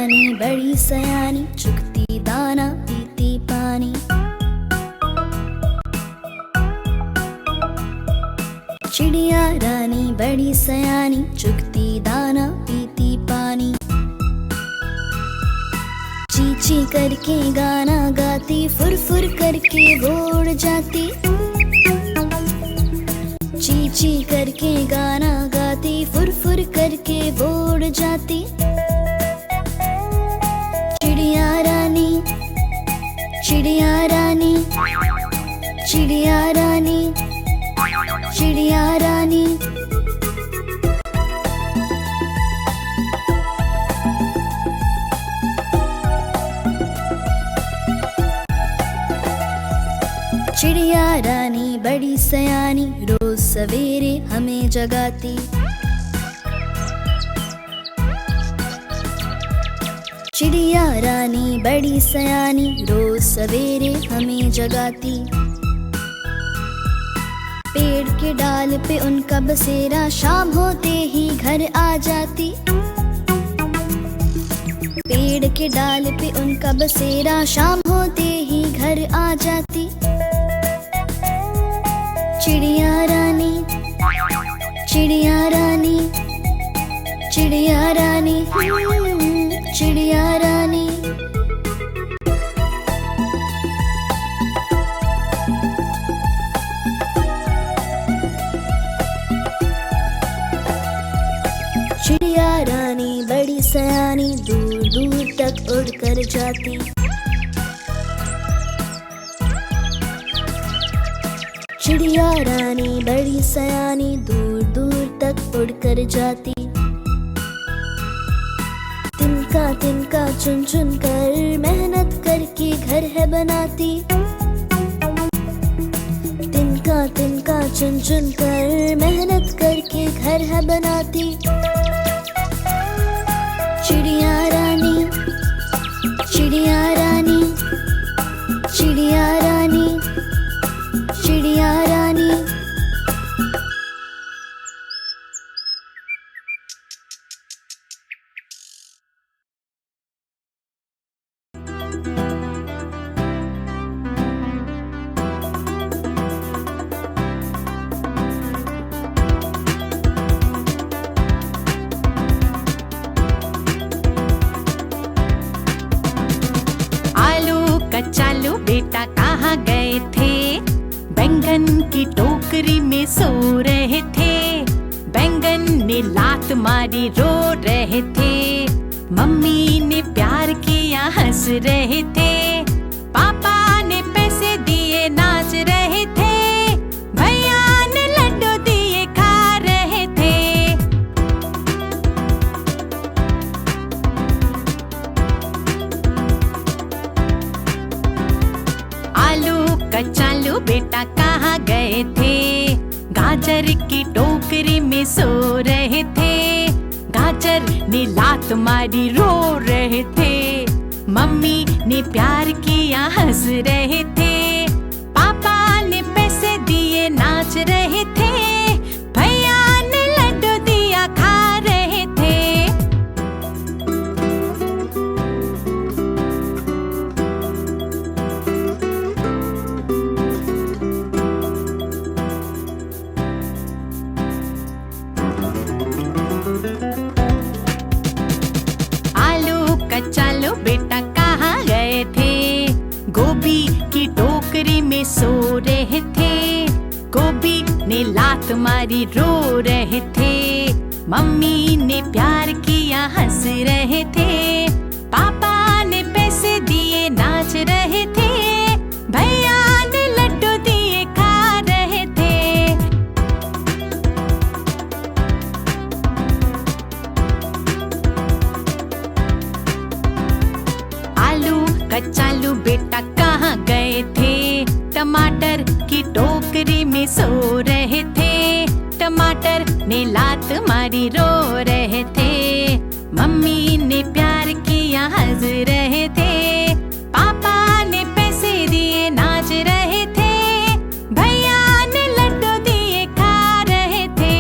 रानी बड़ी सयानी, चुगती दाना पीती पानी। चिड़िया रानी बड़ी सयानी, चुगती दाना पीती पानी। ची ची करके गाना गाती, फुर फुर करके वो उड़ जाती। ची ची करके गाना गाती, फुर फुर करके वो उड़ जाती। चिड़िया रानी, चिड़िया रानी, चिड़िया रानी, चिड़िया रानी। चिड़िया रानी बड़ी सयानी, रोज सवेरे हमें जगाती। चिड़िया रानी बड़ी सयानी, रोज सवेरे हमें जगाती। पेड़ के डाल पे उनका बसेरा, शाम होते ही घर आ जाती। पेड़ के डाल पे उनका बसेरा, शाम होते ही घर आ जाती। चिड़िया रानी, चिड़िया रानी, चिड़िया रानी, चिड़िया रानी। चिड़िया रानी बड़ी सयानी, दूर दूर तक उड़ कर जाती। चिड़िया रानी बड़ी सयानी, दूर दूर तक उड़ कर जाती। तिनका तिनका चुन चुन कर मेहनत करके घर है बनाती। तिनका तिनका चुन चुन कर मेहनत करके घर है बनाती। चिड़िया रानी, चिड़िया रानी, चिड़िया रानी, चिड़िया रानी। कच्चालू बेटा कहाँ गए थे? बैंगन की टोकरी में सो रहे थे। बैंगन ने लात मारी, रो रहे थे। मम्मी ने प्यार किया, हंस रहे थे। पापा ने पैसे दिए, नाच रहे थे। भैया ने लड्डू दिए, खा रहे थे। कच्चालू बेटा कहाँ गए थे? गाजर की टोकरी में सो रहे थे। गाजर ने लात मारी, रो रहे थे। मम्मी ने प्यार किया, हंस रहे थे। पापा ने पैसे दिए, नाच रहे थे। भैया ने लड्डू दिया, खा रहे थे। कच्चालू बेटा कहाँ गए थे? गोभी की टोकरी में सो रहे थे। गोभी ने लात मारी, रो रहे थे। मम्मी ने प्यार किया, हंस रहे थे। पापा ने पैसे दिए, नाच रहे थे। भैया ने लड्डू दिए, खा रहे थे। कच्चालू बेटा कहाँ गए थे? टमाटर की टोकरी में सो रहे थे। टमाटर ने लात मारी, रो रहे थे। मम्मी ने प्यार किया, हंस रहे थे। पापा ने पैसे दिए, नाच रहे थे। भैया ने लड्डू दिए, खा रहे थे।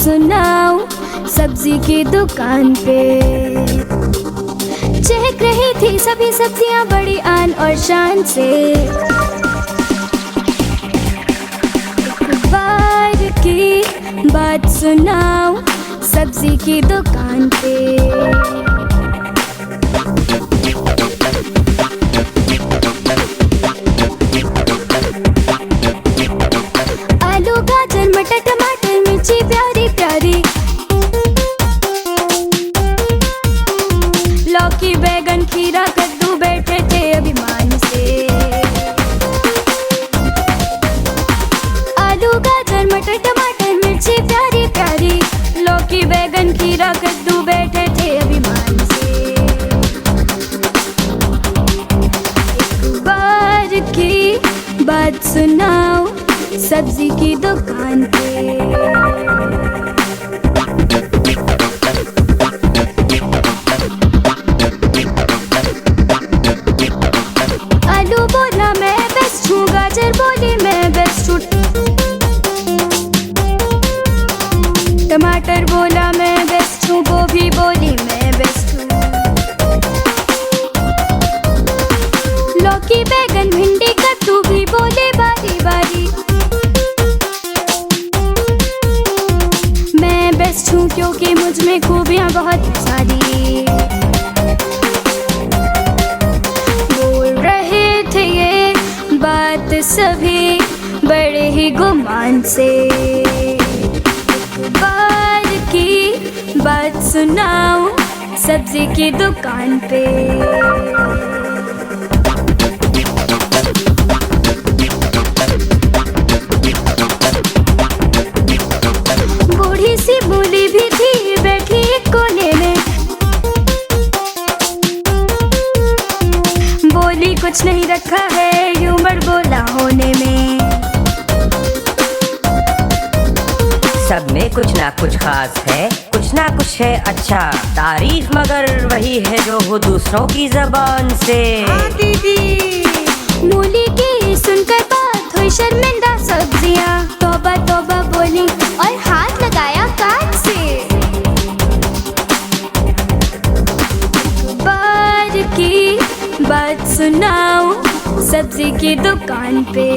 सुनाऊं सब्जी की दुकान पे। चहक रही थी सभी सब्जियां बड़ी आन और शान से। एक बार की बात सुनाऊं सब्जी की दुकान पे। आलू गाजर मटर टमाटर मिर्ची प्यारी प्यारी, लौकी बैगन खीरा कद्दू बैठे थे अभिमान से। आलू गाजर मटर टमाटर मिर्ची प्यारी प्यारी, लौकी बैगन खीरा कद्दू बैठे थे अभिमान से। एक बार की बात सुनाओ सब्जी की दुकान पे। आलू बोला मैं बेस्ट हूँ, गाजर बोली मैं बेस्ट हूँ, टमाटर बोला मैं बेस्ट हूँ, गोभी बोली मैं बेस्ट हूँ, लौकी बैगन भिंडी कद्दू भी बोले बारी बारी। मैं बेस्ट हूँ क्योंकि मुझ में खूबियाँ बहुत सारी। बोल रहे थे ये बात सभी बड़े ही गुमान से। एक बार की बात सुनाऊं सब्जी की दुकान पे। बूढ़ी सी मूली भी थी बैठी एक कोने में, बोली कुछ नहीं रखा है ह्यूमर बोला होने में। सब में कुछ ना कुछ खास है, कुछ ना कुछ है अच्छा, तारीफ मगर वही है जो हो दूसरों की जबान से। दीदी मूली की सुनकर बात हुई शर्मिंदा सब्जियां, तौबा तौबा बोली और हाथ लगाया काट से। बार की बात सुनाऊं सब्जी की दुकान पे।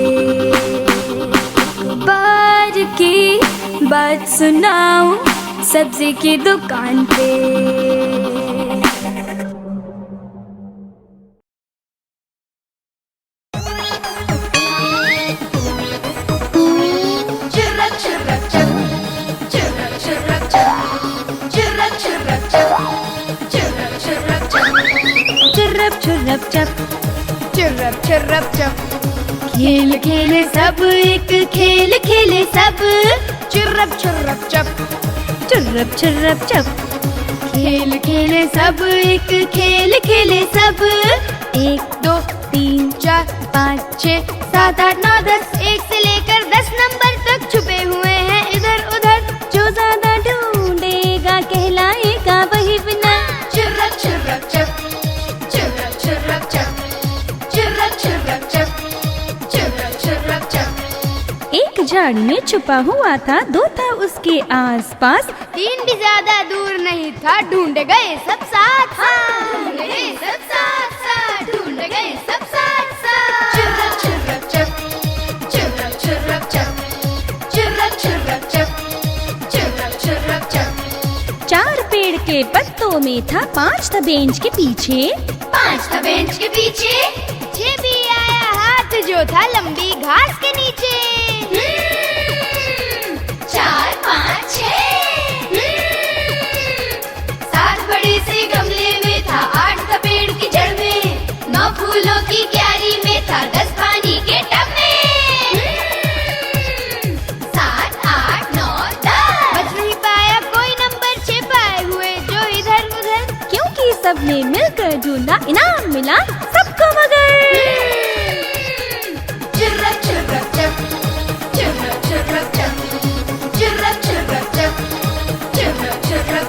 बार की बात सुनाऊं सब्जी की दुकान पे। चुर्रप चुर्रप चप, खेल खेले सब एक खेल खेले सब। चुर्रप चुर्रप चप, चुर्रप चुर्रप चप, खेल खेले सब एक खेल खेले सब। 1 2 3 4 5 6 7 8 9 10, 1 से लेकर 10 नंबर तक छुपे हुए हैं इधर उधर। जो ज्यादा ढूंढेगा कहलाएगा वही विनर। चुर्रप चुर्रप चप, चुर्रप चुर्रप चप, चुर्रप चुर्रप चप, चुर्रप चुर्रप चप। एक झाड़ी में छुपा हुआ था, 2 था उसके आसपास, 3 भी ज्यादा दूर नहीं था, ढूंढ गए सब साथ साथ, ढूंढ गए सब साथ साथ, ढूंढ गए सब साथ साथ। चुर्रप चुर्रप चप, चुर्रप चुर्रप चप, चुर्रप चुर्रप चप, चुर्रप चुर्रप चप। 4 पेड़ के पत्तों में था, 5 था बेंच के पीछे, 5 था बेंच के पीछे, 6 भी आया हाथ जो था लंबी घास के नीचे। 4 5 6, 7 बड़े से गमले में था, 8 था पेड़ की जड़ में, 9 फूलों की क्यारी में था, 10 पानी के टब में। 7 8 9 10, बच नहीं पाया कोई नंबर 6 पाए हुए जो इधर उधर, क्योंकि सबने मिलकर ढूंढा, इनाम मिला सबको मगर। चुर्रप चुर्रप चप, चुर्रप चुर्रप चप, चुर्रप चुर्रप चप, चुर्रप चुर्रप